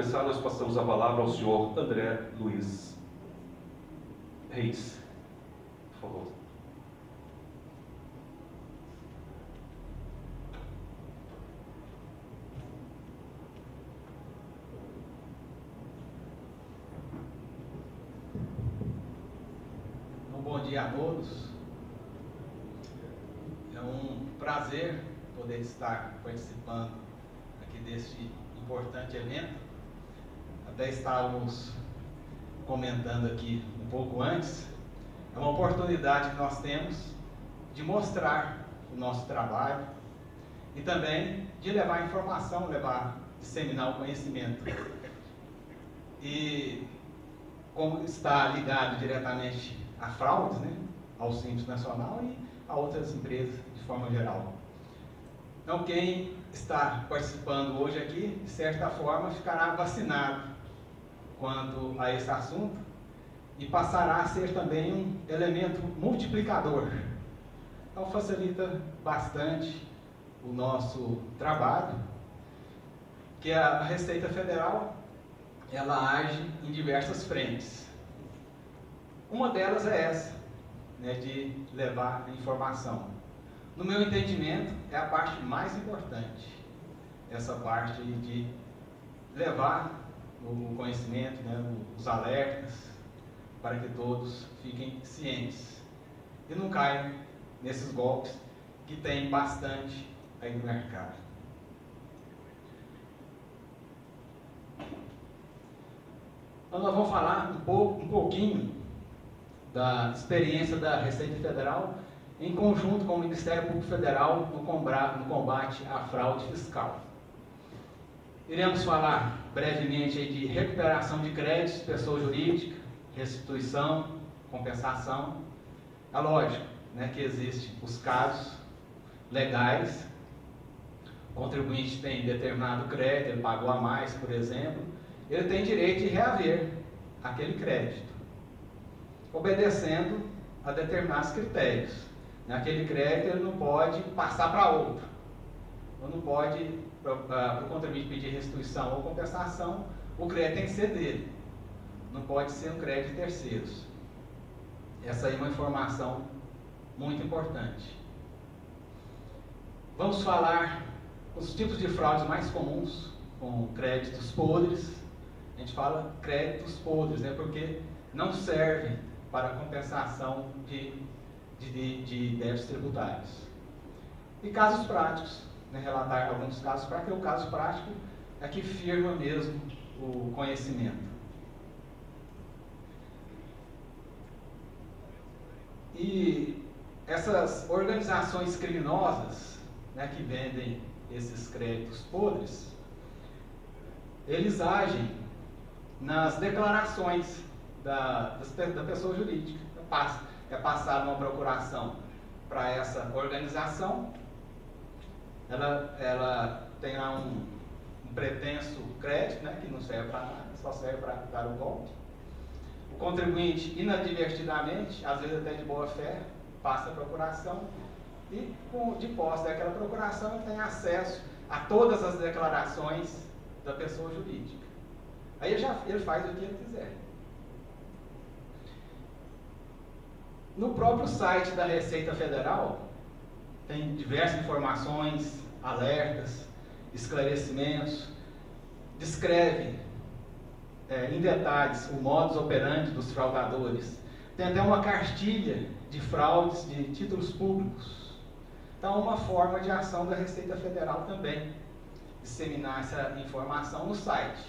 começar, nós passamos a palavra ao senhor André Luiz Reis. Por favor. Bom dia a todos. É um prazer poder estar participando aqui deste importante evento. Até estávamos comentando aqui um pouco antes. É uma oportunidade que nós temos de mostrar o nosso trabalho e também de levar informação, disseminar o conhecimento. E como está ligado diretamente a fraudes, né, ao Simples Nacional e a outras empresas de forma geral. Então, quem está participando hoje aqui, de certa forma, ficará vacinado quanto a esse assunto e passará a ser também um elemento multiplicador. Então, facilita bastante o nosso trabalho, que a Receita Federal, ela age em diversas frentes. Uma delas é essa, né, de levar a informação. No meu entendimento, é a parte mais importante. Essa parte de levar o conhecimento, né, os alertas, para que todos fiquem cientes e não caiam nesses golpes que tem bastante aí no mercado. Então, nós vamos falar um pouquinho da experiência da Receita Federal em conjunto com o Ministério Público Federal no combate à fraude fiscal. Iremos falar brevemente aí de recuperação de créditos, pessoa jurídica, restituição, compensação. É lógico, né, que existem os casos legais. O contribuinte tem determinado crédito, ele pagou a mais, por exemplo, ele tem direito de reaver aquele crédito, obedecendo a determinados critérios. Naquele crédito ele não pode passar para outro, ou não pode, para o contribuinte pedir restituição ou compensação, o crédito tem que ser dele, não pode ser um crédito de terceiros. Essa aí é uma informação muito importante. Vamos falar os tipos de fraudes mais comuns, com créditos podres. A gente fala créditos podres, né, porque não servem para compensação de débitos tributários. E casos práticos, né, relatar alguns casos práticos, porque o caso prático é que firma mesmo o conhecimento. E essas organizações criminosas, né, que vendem esses créditos podres, eles agem nas declarações da pessoa jurídica. É passada uma procuração para essa organização, ela tem lá um pretenso crédito, né, que não serve para nada, só serve para dar o golpe. O contribuinte, inadvertidamente, às vezes até de boa fé, passa a procuração e, de posse daquela procuração, ele tem acesso a todas as declarações da pessoa jurídica. Aí ele faz o que ele quiser. No próprio site da Receita Federal, tem diversas informações, alertas, esclarecimentos, descreve em detalhes o modus operandi dos fraudadores. Tem até uma cartilha de fraudes de títulos públicos. Então, uma forma de ação da Receita Federal também, disseminar essa informação no site.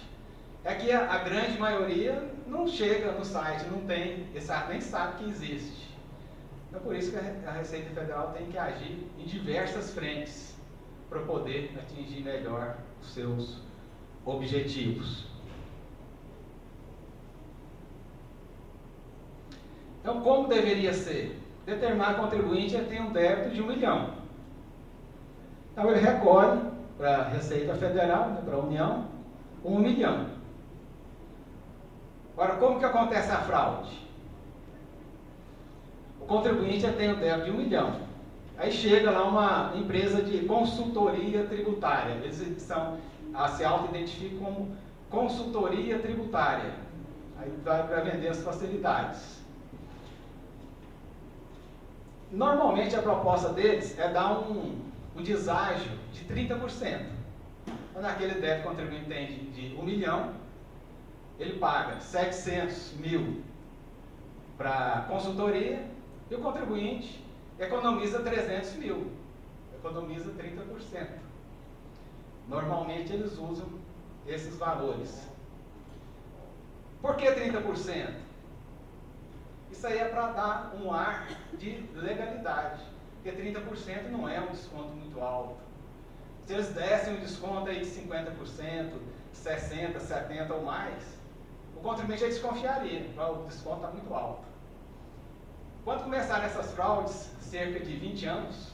É que a grande maioria não chega no site, não tem, nem sabe que existe. Então, por isso que a Receita Federal tem que agir em diversas frentes para poder atingir melhor os seus objetivos. Então, como deveria ser? Determinado contribuinte tem um débito de 1 milhão. Então, ele recolhe para a Receita Federal, né, para a União, 1 milhão. Agora, como que acontece a fraude? O contribuinte tem um débito de 1 milhão. Aí chega lá uma empresa de consultoria tributária. Eles se auto-identificam como consultoria tributária. Aí vai para vender as facilidades. Normalmente a proposta deles é dar um deságio de 30%. Quando aquele débito contribuinte tem de 1 milhão, ele paga 700 mil para consultoria e o contribuinte economiza 300 mil, economiza 30%. Normalmente eles usam esses valores. Por que 30%? Isso aí é para dar um ar de legalidade, porque 30% não é um desconto muito alto. Se eles dessem um desconto aí de 50%, 60%, 70% ou mais, o contribuinte já desconfiaria, o desconto está muito alto. Quando começaram essas fraudes, cerca de 20 anos,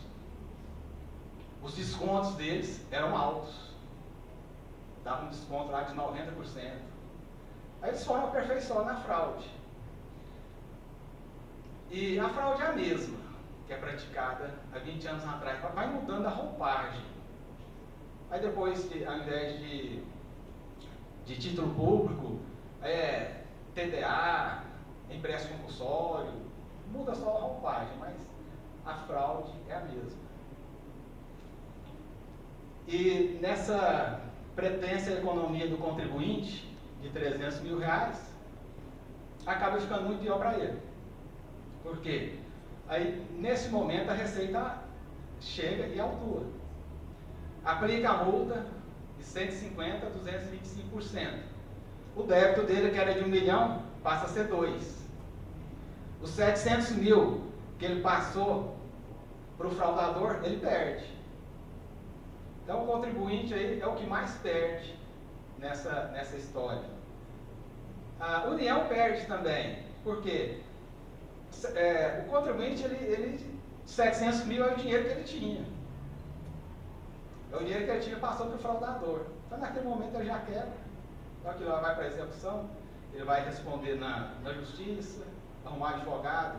os descontos deles eram altos. Dava um desconto lá de 90%. Aí eles foram aperfeiçoando a fraude. E a fraude é a mesma, que é praticada há 20 anos atrás. Vai mudando a roupagem. Aí depois, ao invés de título público, TDA, empréstimo compulsório, muda só a roupagem, mas a fraude é a mesma. E nessa pretensa economia do contribuinte, de 300 mil reais, acaba ficando muito pior para ele. Por quê? Aí, nesse momento, a Receita chega e autua. Aplica a multa de 150% a 225%. O débito dele, que era de 1 milhão, passa a ser 2. Os 700 mil que ele passou para o fraudador, ele perde. Então, o contribuinte aí é o que mais perde nessa história. A União perde também. Por quê? O contribuinte, 700 mil é o dinheiro que ele tinha. É o dinheiro que ele tinha passou para o fraudador. Então, naquele momento, ele já quebra. Então, aquilo lá vai para a execução, ele vai responder na justiça, arrumar advogado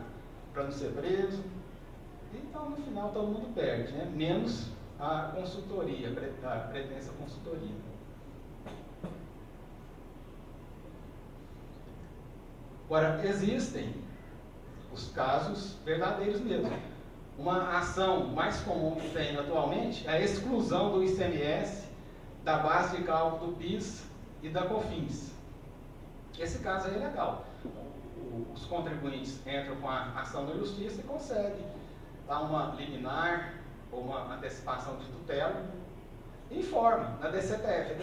para não ser preso. Então, no final, todo mundo perde, né? Menos a consultoria, a pretensa consultoria. Agora, existem os casos verdadeiros mesmo. Uma ação mais comum que tem atualmente é a exclusão do ICMS da base de cálculo do PIS e da COFINS. Esse caso aí é legal. Os contribuintes entram com a ação da justiça e conseguem dar uma liminar ou uma antecipação de tutela e informa na DCTF,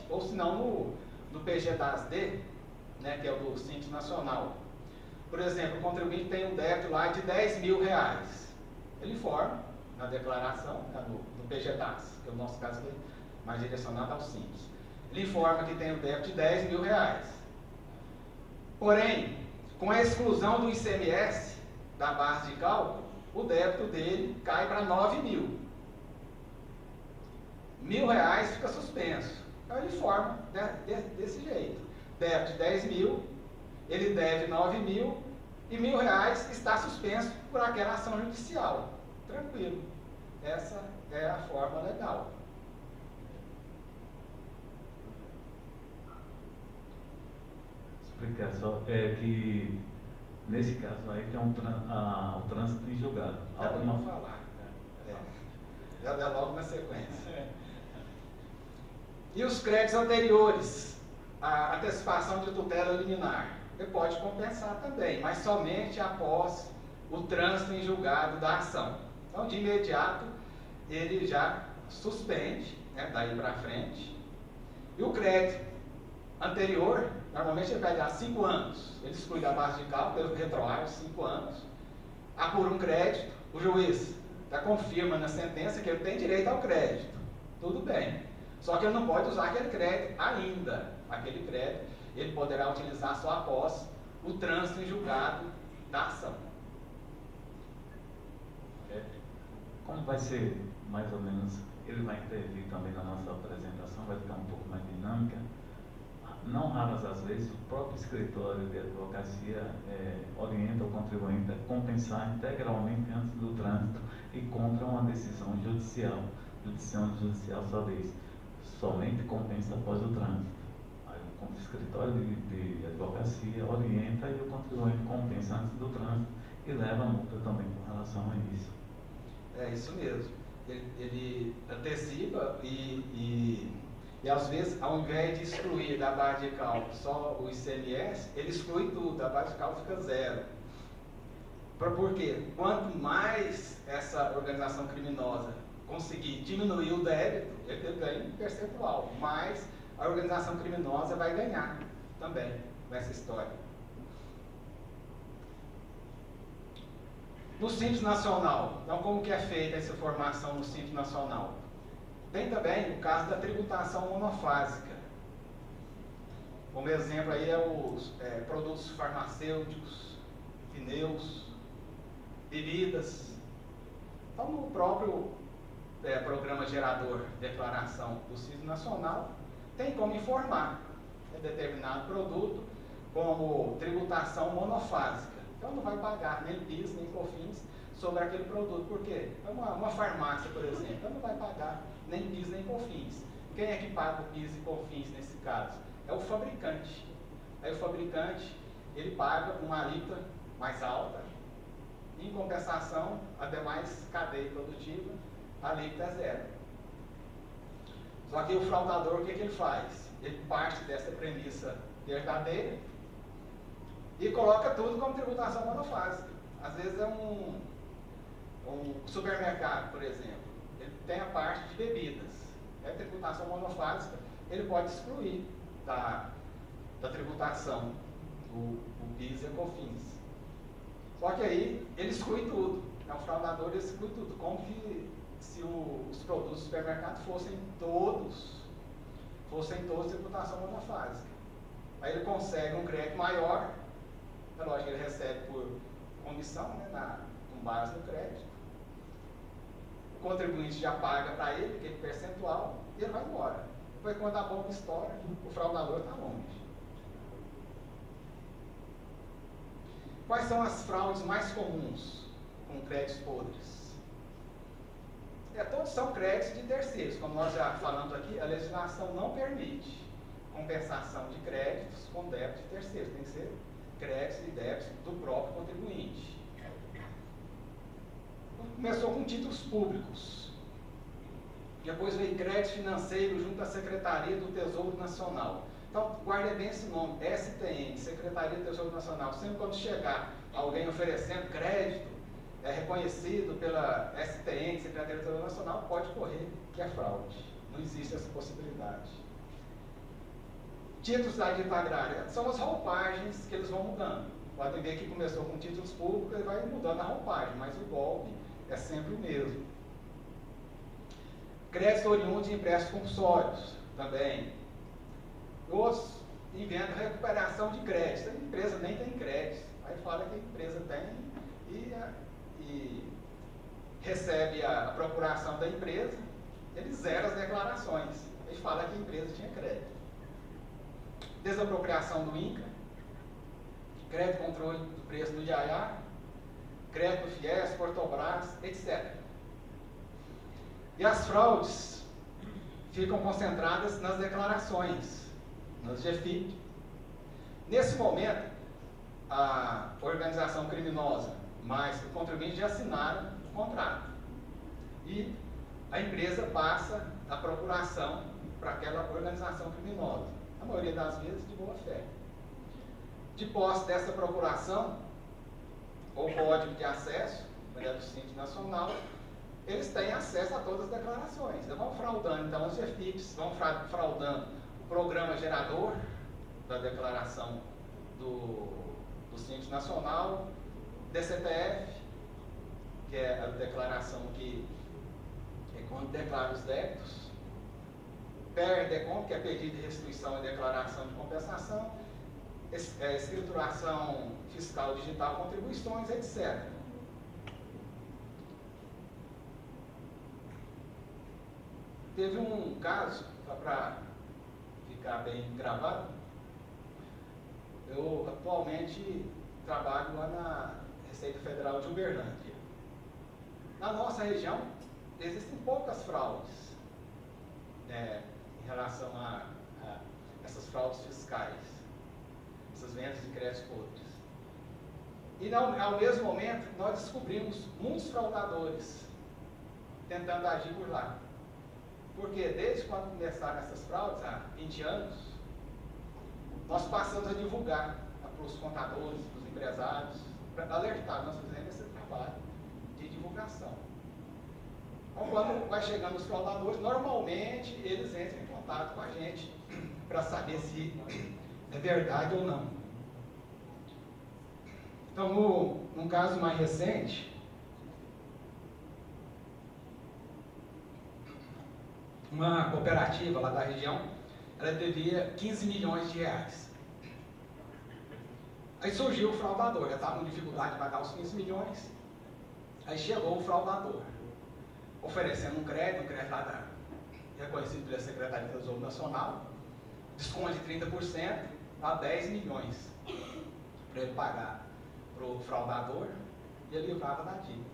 ou se não no PG-DAS-D, né, que é o do Simples Nacional. Por exemplo, o contribuinte tem um débito lá de 10 mil reais. Ele informa na declaração, né, no PG-DAS, que é o nosso caso aqui, mais direcionado ao Simples. Ele informa que tem um débito de 10 mil reais. Porém, com a exclusão do ICMS da base de cálculo, o débito dele cai para 9 mil. R$1.000 fica suspenso. Então ele informa, né, desse jeito. Débito de 10 mil, ele deve 9 mil e R$1.000 está suspenso por aquela ação judicial. Tranquilo. Essa é a forma legal. Explicar só, que nesse caso aí tem o trânsito em julgado. Já vamos falar. Já dá logo na sequência. E os créditos anteriores, a antecipação de tutela liminar, ele pode compensar também, mas somente após o trânsito em julgado da ação. Então, de imediato, ele já suspende, né, daí para frente. E o crédito anterior, normalmente ele pede 5 anos. Ele exclui da base de cálculo, ele retroage 5 anos. Apura um crédito, o juiz já confirma na sentença que ele tem direito ao crédito. Tudo bem. Só que ele não pode usar aquele crédito ainda. Aquele crédito ele poderá utilizar só após o trânsito em julgado da ação. Como vai ser, mais ou menos, ele vai intervir também na nossa apresentação, vai ficar um pouco mais dinâmica. Não raras as vezes, o próprio escritório de advocacia orienta o contribuinte a compensar integralmente antes do trânsito e contra uma decisão judicial. Decisão judicial só diz, somente compensa após o trânsito. escritório de advocacia orienta e o contribuinte compensa antes do trânsito e leva a multa também com relação a isso. É isso mesmo. Ele antecipa e às vezes, ao invés de excluir da base de cálculo só o ICMS, ele exclui tudo, a base de cálculo fica zero. Por quê? Quanto mais essa organização criminosa conseguir diminuir o débito, ele ganha um percentual, mais a organização criminosa vai ganhar também nessa história. No Simples Nacional, então como que é feita essa formação no Simples Nacional? Tem também o caso da tributação monofásica. Como exemplo aí é os produtos farmacêuticos, pneus, bebidas. Então no próprio programa gerador de declaração do Simples Nacional, tem como informar determinado produto como tributação monofásica. Então não vai pagar nem PIS, nem COFINS sobre aquele produto. Por quê? Uma farmácia, por exemplo, ela não vai pagar nem PIS, nem COFINS. Quem é que paga o PIS e COFINS nesse caso? É o fabricante. Aí o fabricante, ele paga uma alíquota mais alta. Em compensação, a demais cadeia produtiva, a alíquota é zero. Só que o fraudador, o que ele faz? Ele parte dessa premissa verdadeira e coloca tudo como tributação monofásica. Às vezes é um supermercado, por exemplo, ele tem a parte de bebidas, é tributação monofásica, ele pode excluir da tributação o PIS e a COFINS. Só que aí ele exclui tudo, o fraudador ele exclui tudo, como que se os produtos do supermercado fossem todos tributação monofásica. Aí ele consegue um crédito maior. É lógico que ele recebe por comissão, com base no crédito. O contribuinte já paga para ele aquele percentual e ele vai embora. Depois, quando a bomba estoura, o fraudador está longe. Quais são as fraudes mais comuns com créditos podres? Todos são créditos de terceiros. Como nós já falamos aqui, a legislação não permite compensação de créditos com débitos de terceiros. Tem que ser créditos e débitos do próprio contribuinte. Começou com títulos públicos. Depois veio crédito financeiro junto à Secretaria do Tesouro Nacional. Então, guarde bem esse nome, STN, Secretaria do Tesouro Nacional. Sempre quando chegar alguém oferecendo crédito, reconhecido pela STN, Secretaria do Tesouro Nacional, pode correr que é fraude. Não existe essa possibilidade. Títulos da dívida agrária são as roupagens que eles vão mudando. Podem ver que começou com títulos públicos e vai mudando a roupagem, mas o golpe é sempre o mesmo. Crédito oriundo de empréstimos compulsórios também. Outros inventam recuperação de crédito. A empresa nem tem crédito. Aí fala que a empresa tem e recebe a procuração da empresa, ele zera as declarações. Ele fala que a empresa tinha crédito. Desapropriação do INCA, crédito controle do preço do IAA, crédito do FIES, Portobras, etc. E as fraudes ficam concentradas nas declarações, nas GFIP. Nesse momento, a organização criminosa mais o contribuinte já assinaram o contrato. E a empresa passa a procuração para aquela organização criminosa. A maioria das vezes de boa fé. De posse dessa procuração, ou código de acesso, do Simples Nacional, eles têm acesso a todas as declarações. Eles vão fraudando, então, os GFIPs, vão fraudando o programa gerador da declaração do Simples Nacional, DCTF, que é a declaração que é quando declara os débitos, PER-DECOM, que é pedido de restituição e declaração de compensação, escrituração fiscal digital, contribuições, etc. Teve um caso, só para ficar bem gravado, eu atualmente trabalho lá na Receita Federal de Uberlândia. Na nossa região, existem poucas fraudes em relação a essas fraudes fiscais. essas vendas de créditos podres. E ao mesmo momento, nós descobrimos muitos fraudadores tentando agir por lá. Porque desde quando começaram essas fraudes, há 20 anos, nós passamos a divulgar para os contadores, para os empresários, para alertar. Nós fizemos esse trabalho de divulgação. Então, quando vai chegando os fraudadores, normalmente eles entram em contato com a gente para saber se é verdade ou não. Então, num caso mais recente, uma cooperativa lá da região, ela devia 15 milhões de reais. Aí surgiu o fraudador, já estava com dificuldade de pagar os 15 milhões. Aí chegou o fraudador, oferecendo um crédito lá reconhecido pela Secretaria do Tesouro Nacional, desconto de 30% a 10 milhões para ele pagar para o fraudador e ele livrava da dívida.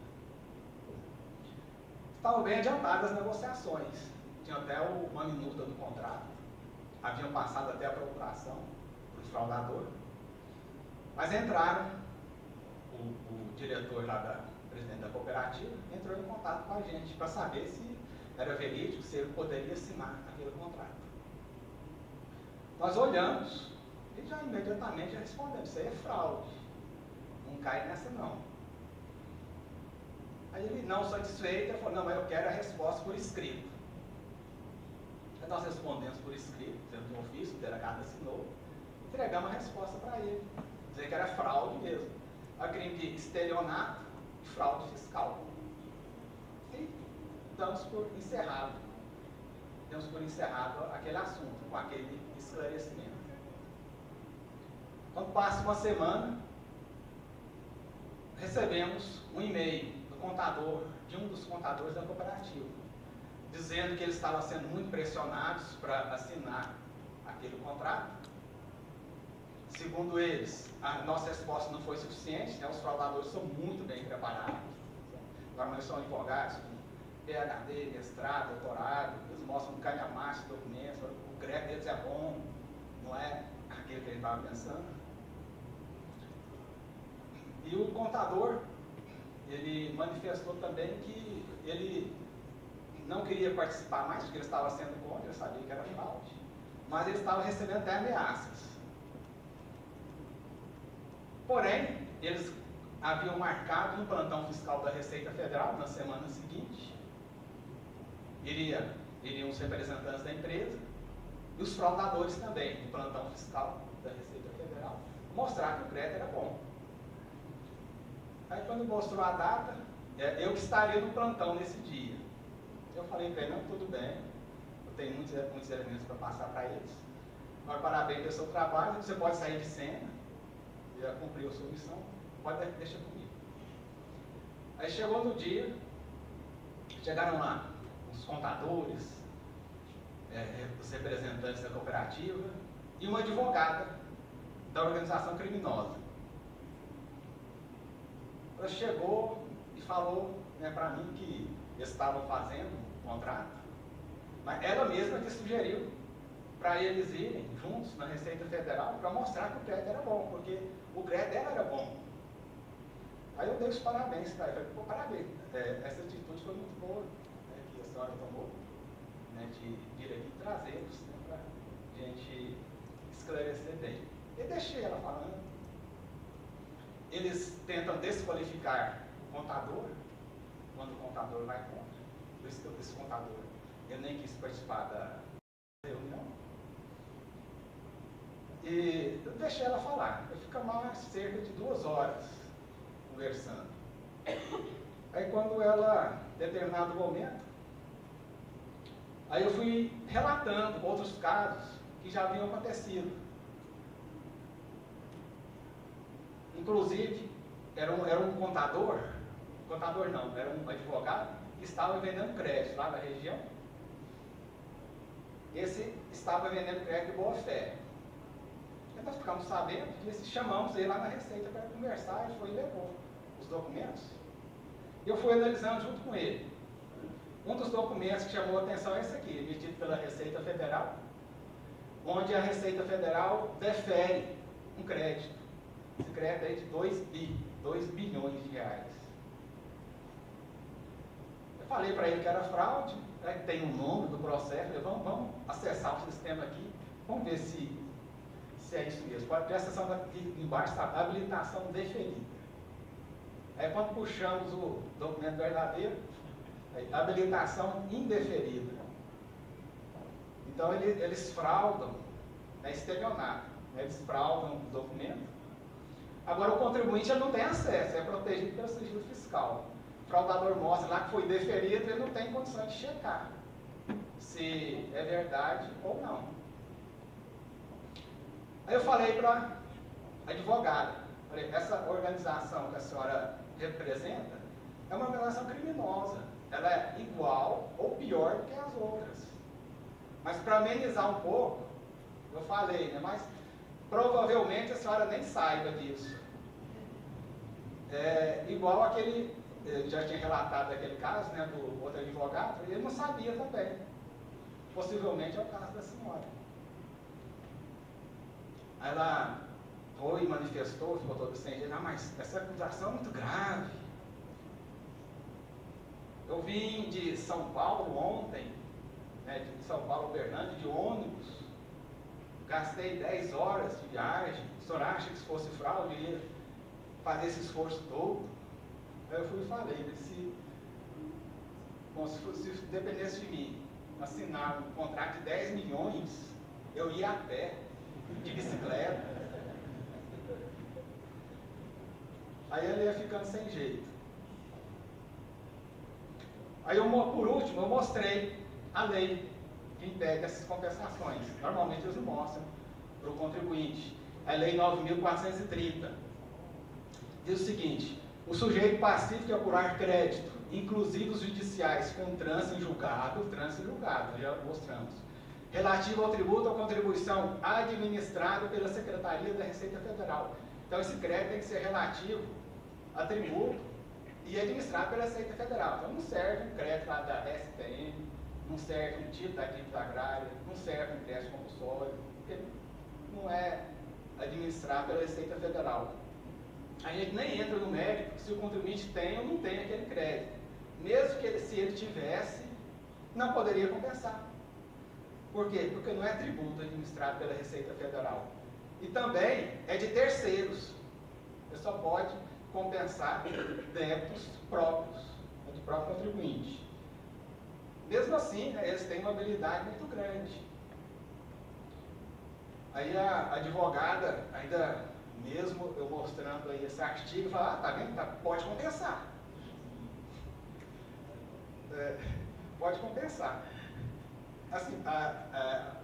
Estavam bem adiantadas as negociações, tinha até uma minuta do contrato, haviam passado até a procuração para o fraudador, mas entraram, o diretor lá presidente da cooperativa, entrou em contato com a gente para saber se era verídico, se ele poderia assinar aquele contrato. Nós olhamos e já imediatamente respondemos, isso aí é fraude, não cai nessa não. Aí ele, não satisfeito, ele falou, não, mas eu quero a resposta por escrito. Aí nós respondemos por escrito, tendo um ofício, o delegado assinou, entregamos a resposta para ele, dizer que era fraude mesmo, a crime de estelionato e fraude fiscal. E damos por encerrado aquele assunto, com aquele esclarecimento. Quando passa uma semana, recebemos um e-mail do contador, de um dos contadores da cooperativa, dizendo que eles estavam sendo muito pressionados para assinar aquele contrato. Segundo eles, a nossa resposta não foi suficiente, né? Os fraudadores são muito bem preparados. Normalmente são advogados com PhD, mestrado, doutorado, eles mostram um calhamaço de documentos, o crédito deles é bom, não é aquilo que ele estava pensando. E o contador, ele manifestou também que ele não queria participar mais, porque ele estava sendo contra, ele sabia que era fraude, mas ele estava recebendo até ameaças. Porém, eles haviam marcado um plantão fiscal da Receita Federal na semana seguinte. Iriam os representantes da empresa e os fraudadores também, no plantão fiscal da Receita Federal, mostrar que o crédito era bom. Aí quando mostrou a data, eu que estaria no plantão nesse dia. Eu falei para ele, não, tudo bem, eu tenho muitos elementos para passar para eles. Agora, parabéns pelo seu trabalho, você pode sair de cena, já cumpriu a sua missão, pode deixar comigo. Aí chegou no dia, chegaram lá os contadores, os representantes da cooperativa e uma advogada da organização criminosa. Ela chegou e falou, né, para mim que eles estavam fazendo um contrato, mas ela mesma que sugeriu para eles irem juntos na Receita Federal para mostrar que o crédito era bom, porque o crédito dela era bom. Aí eu dei os parabéns para ela, falei, parabéns, essa atitude foi muito boa, né, que a senhora tomou, né, de vir aqui trazê-los, né, para a gente esclarecer bem. E deixei ela falando. Eles tentam desqualificar o contador, quando o contador vai contra. Por isso que esse contador, ele nem quis participar da reunião. E eu deixei ela falar. Eu fico mais cerca de 2 horas conversando. Aí quando ela, em determinado momento, aí eu fui relatando outros casos que já haviam acontecido. Inclusive, era um contador não, era um advogado que estava vendendo crédito lá na região. Esse estava vendendo crédito de boa fé. Então nós ficamos sabendo e chamamos ele lá na Receita para conversar, ele foi e levou os documentos. E eu fui analisando junto com ele. Um dos documentos que chamou a atenção é esse aqui, emitido pela Receita Federal, onde a Receita Federal defere um crédito. Esse crédito aí de 2 bilhões de reais. Eu falei para ele que era fraude, né, que tem um nome do processo. Eu falei, vamos acessar o sistema aqui, vamos ver se é isso mesmo. Presta atenção aqui embaixo, está habilitação deferida. Aí quando puxamos o documento verdadeiro, aí, habilitação indeferida. Então eles fraudam, é estelionato, né, eles fraudam o documento. Agora o contribuinte ele não tem acesso, é protegido pelo sigilo fiscal. O fraudador mostra lá que foi deferido, ele não tem condição de checar se é verdade ou não. Aí eu falei para a advogada, falei, essa organização que a senhora representa é uma organização criminosa. Ela é igual ou pior do que as outras. Mas para amenizar um pouco, eu falei, né, mas provavelmente a senhora nem saiba disso. É igual aquele, eu já tinha relatado aquele caso, né, do outro advogado, ele não sabia também. Possivelmente é o caso da senhora. Ela foi, manifestou, ficou toda sem jeito, mas essa acusação é muito grave. Eu vim de São Paulo ontem, né, de São Paulo, Uberlândia, de ônibus, gastei 10 horas de viagem, o senhor acha que se fosse fraude, eu ia fazer esse esforço todo? Aí eu fui e falei, se dependesse de mim, assinar um contrato de 10 milhões, eu ia a pé, de bicicleta. Aí ele ia ficando sem jeito. Aí por último, eu mostrei a lei que impede essas compensações. Normalmente eles não mostram para o contribuinte. É a lei 9.430. Diz o seguinte: o sujeito pacífico é apurar crédito, inclusive os judiciais, com trânsito em julgado, já mostramos, relativo ao tributo ou contribuição administrado pela Secretaria da Receita Federal. Então esse crédito tem que ser relativo a tributo e administrado pela Receita Federal. Então não serve um crédito lá da SPM, não serve um título da dívida agrária, não serve um empréstimo compulsório, porque não é administrado pela Receita Federal. A gente nem entra no mérito se o contribuinte tem ou não tem aquele crédito. Mesmo que se ele tivesse, não poderia compensar. Por quê? Porque não é tributo administrado pela Receita Federal. E também é de terceiros. Você só pode compensar débitos próprios, do próprio contribuinte. Mesmo assim, né, eles têm uma habilidade muito grande. Aí a advogada, ainda mesmo eu mostrando aí esse artigo, fala, tá vendo? Pode compensar. Pode compensar. Assim,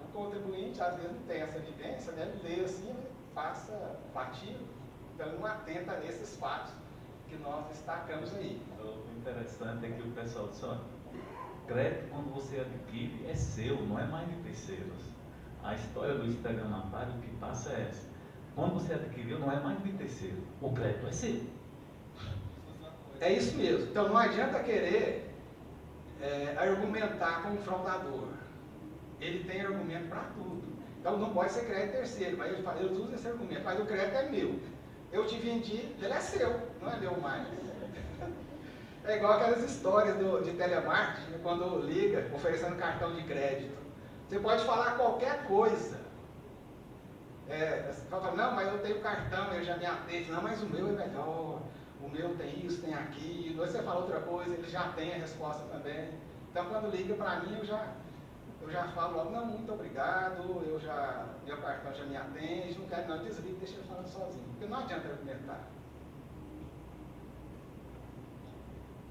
o contribuinte às vezes não tem essa evidência, né? Ele lê assim, passa batido, então ele não atenta nesses fatos que nós destacamos aí. O interessante é que o pessoal diz, olha, crédito quando você adquire é seu, não é mais de terceiros. A história do estelionatário que passa é essa. Quando você adquiriu, não é mais de terceiro, o crédito é seu. É isso mesmo. Então não adianta querer argumentar com o fraudador. Ele tem argumento para tudo. Então não pode ser crédito terceiro, mas ele fala, eu uso esse argumento, mas o crédito é meu. Eu te vendi, ele é seu, não é meu mais. É igual aquelas histórias de telemarketing, né, quando liga oferecendo cartão de crédito. Você pode falar qualquer coisa. Você fala, não, mas eu tenho cartão, eu já me atendo. Não, mas o meu é melhor. O meu tem isso, tem aquilo. Aí você fala outra coisa, ele já tem a resposta também. Então quando liga para mim, eu já falo logo, não, muito obrigado, meu cartão já me atende, não quero não, desliga, deixa ele falando sozinho. Porque não adianta argumentar.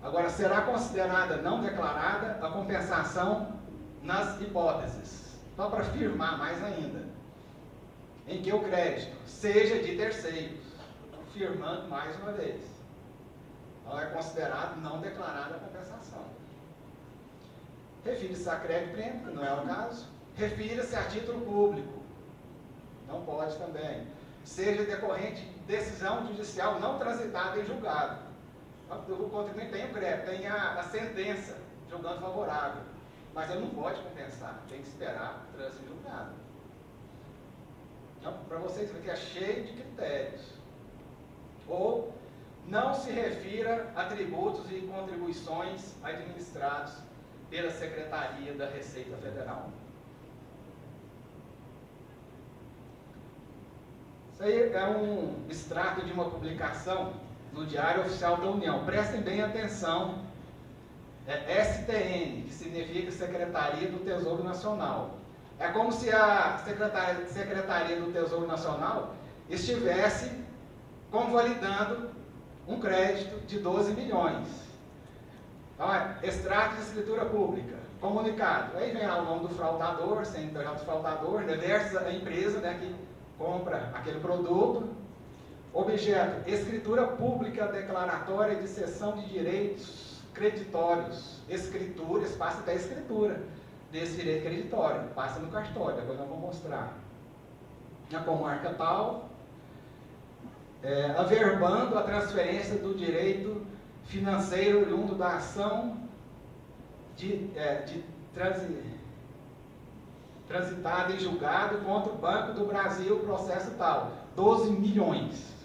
Agora, será considerada não declarada a compensação nas hipóteses, só para afirmar mais ainda, em que o crédito seja de terceiros, afirmando mais uma vez. Então é considerado não declarada a compensação. Refira-se a crédito prêmio, que não é o caso. Refira-se a título público, não pode também. Seja decorrente de decisão judicial não transitada em julgado. O contribuinte tem o crédito, tem a sentença julgando favorável, mas ele não pode compensar, tem que esperar o trânsito em julgado. Então, para vocês verem que é cheio de critérios. Ou não se refira a tributos e contribuições administrados pela Secretaria da Receita Federal. Isso aí é um extrato de uma publicação no Diário Oficial da União. Prestem bem atenção. É STN, que significa Secretaria do Tesouro Nacional. É como se a Secretaria do Tesouro Nacional estivesse convalidando um crédito de 12 milhões. Então, extrato de escritura pública, comunicado. Aí vem lá o nome do fraudador, CNPJ do fraudador, versus a empresa, né, que compra aquele produto. Objeto, escritura pública declaratória de cessão de direitos creditórios. Escritura, espaço da escritura desse direito creditório, passa no cartório, depois nós vamos mostrar. A comarca tal, averbando a transferência do direito financeiro oriundo da ação transitada em julgado contra o Banco do Brasil, processo tal, 12 milhões.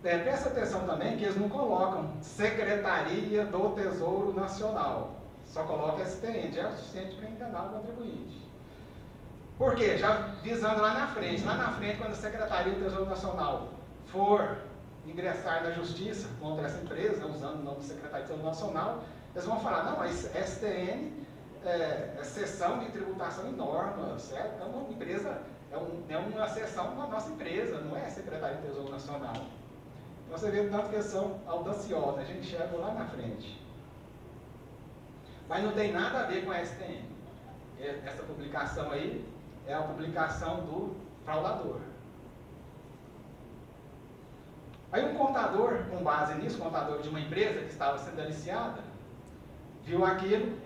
Presta atenção também que eles não colocam Secretaria do Tesouro Nacional, só coloca STN, já é o suficiente para enganar o contribuinte. Por quê? Já visando lá na frente, quando a Secretaria do Tesouro Nacional for ingressar na justiça contra essa empresa, usando o nome de Secretaria do Tesouro Nacional, eles vão falar, não, mas STN é seção de tributação em norma, certo? É uma empresa, é uma seção da nossa empresa, não é a Secretaria do Tesouro Nacional. Então você vê tanto que eles são audaciosos, a gente chega lá na frente. Mas não tem nada a ver com a STN. Essa publicação aí é a publicação do fraudador. Aí um contador, com base nisso, contador de uma empresa que estava sendo aliciada, viu aquilo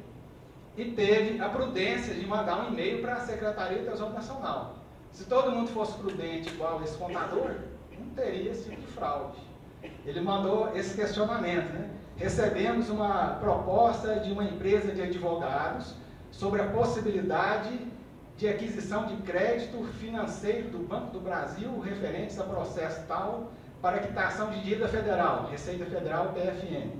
e teve a prudência de mandar um e-mail para a Secretaria do Tesouro Nacional. Se todo mundo fosse prudente igual esse contador, não teria esse tipo de fraude. Ele mandou esse questionamento, né? Recebemos uma proposta de uma empresa de advogados sobre a possibilidade de aquisição de crédito financeiro do Banco do Brasil referentes a processo tal para quitação de dívida federal, Receita Federal, PFN.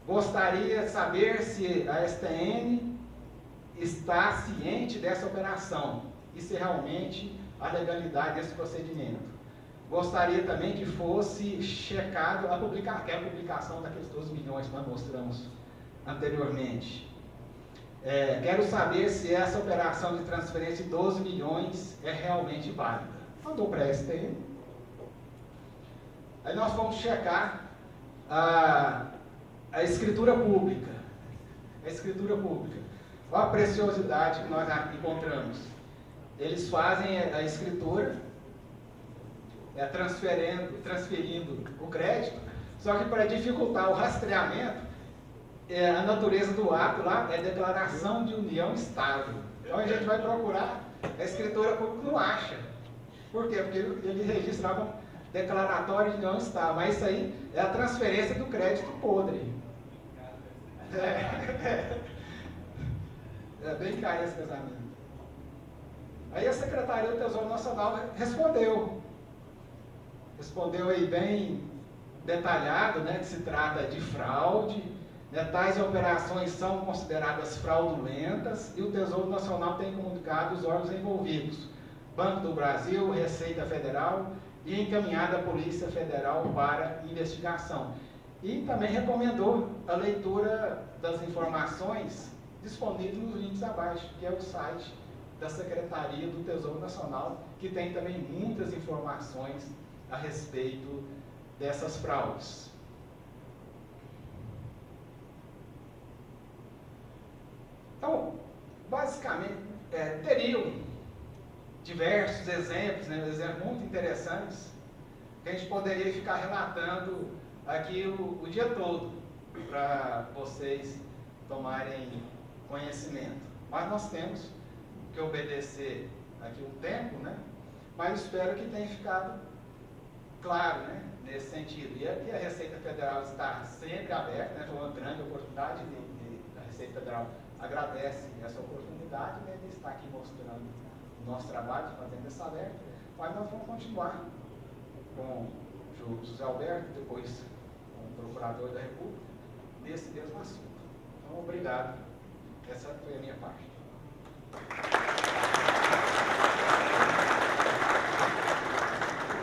Gostaria de saber se a STN está ciente dessa operação e se realmente a legalidade desse procedimento. Gostaria também que fosse checado a publicação daqueles 12 milhões que nós mostramos anteriormente. Quero saber se essa operação de transferência de 12 milhões é realmente válida. Mandou para a STN. Aí nós vamos checar a escritura pública. A escritura pública. Olha a preciosidade que nós encontramos. Eles fazem a escritura, transferindo o crédito, só que para dificultar o rastreamento, a natureza do ato lá é declaração de união estável. Então a gente vai procurar, a escritura pública não acha. Por quê? Porque ele registra como declaratório de união estável, mas isso aí é a transferência do crédito podre. É bem caro esse casamento. Aí a Secretaria do Tesouro Nacional respondeu aí bem detalhado, né, que se trata de fraude, né, tais operações são consideradas fraudulentas e o Tesouro Nacional tem comunicado os órgãos envolvidos, Banco do Brasil, Receita Federal e encaminhado à Polícia Federal para investigação. E também recomendou a leitura das informações disponíveis nos links abaixo, que é o site da Secretaria do Tesouro Nacional, que tem também muitas informações a respeito dessas fraudes. Então, basicamente, teriam diversos exemplos, né, exemplos muito interessantes, que a gente poderia ficar relatando aqui o dia todo, para vocês tomarem conhecimento. Mas nós temos que obedecer aqui um tempo, né? Mas espero que tenha ficado claro, né, nesse sentido. E aqui a Receita Federal está sempre aberta, né? Foi uma grande oportunidade da Receita Federal agradece essa oportunidade, né, de estar aqui mostrando o nosso trabalho, fazendo essa alerta, mas nós vamos continuar com o José Alberto, depois com o Procurador da República, nesse mesmo assunto. Então, obrigado. Essa foi a minha parte.